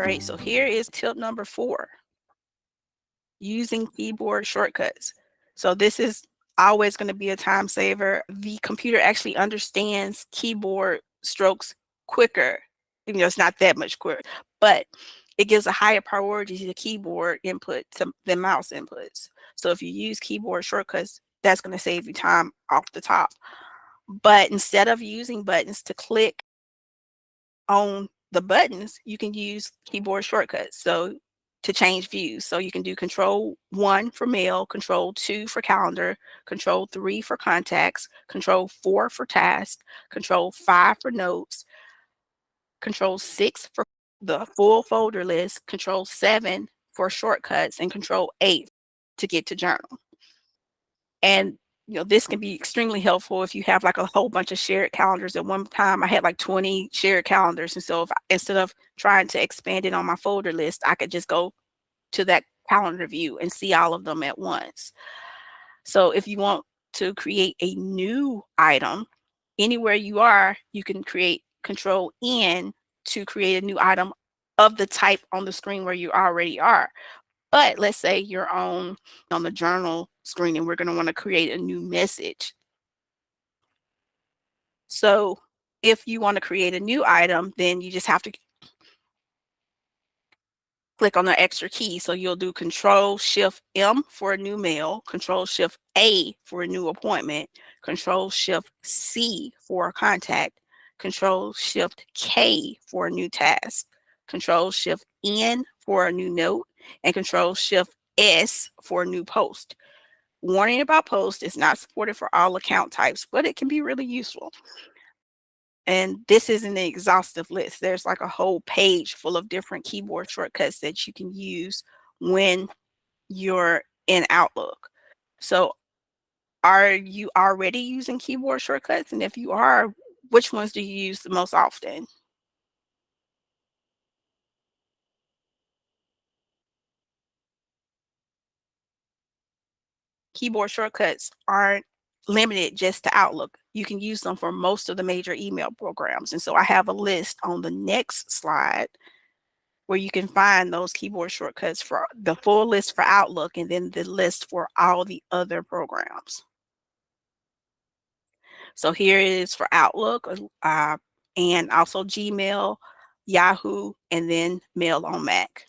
right, so here is tip number 4, using keyboard shortcuts. So this is always going to be a time saver. The computer actually understands keyboard strokes quicker. It's not that much quicker, but it gives a higher priority to the keyboard input than mouse inputs. So if you use keyboard shortcuts, that's going to save you time off the top. But instead of using buttons to click on the buttons, you can use keyboard shortcuts. So to change views. So you can do Control 1 for mail, Control 2 for calendar, Control 3 for contacts, Control 4 for task, Control 5 for notes, Control 6 for the full folder list, Control 7 for shortcuts, and Control 8 to get to journal. And this can be extremely helpful if you have like a whole bunch of shared calendars. At one time, I had like 20 shared calendars. And so instead of trying to expand it on my folder list, I could just go to that calendar view and see all of them at once. So if you want to create a new item, anywhere you are, you can create Control-N to create a new item of the type on the screen where you already are. But let's say you're on the journal screen and we're going to want to create a new message. So if you want to create a new item, then you just have to click on the extra key. So you'll do Control-Shift-M for a new mail, Control-Shift-A for a new appointment, Control-Shift-C for a contact, Control-Shift-K for a new task, Control-Shift-N for a new note, and Control-Shift-S for a new post. Warning about post is not supported for all account types, but it can be really useful. And this isn't an exhaustive list. There's like a whole page full of different keyboard shortcuts that you can use when you're in Outlook. So are you already using keyboard shortcuts? And if you are, which ones do you use the most often? Keyboard shortcuts aren't limited just to Outlook. You can use them for most of the major email programs. And so I have a list on the next slide where you can find those keyboard shortcuts for the full list for Outlook and then the list for all the other programs. So here it is for Outlook and also Gmail, Yahoo, and then Mail on Mac.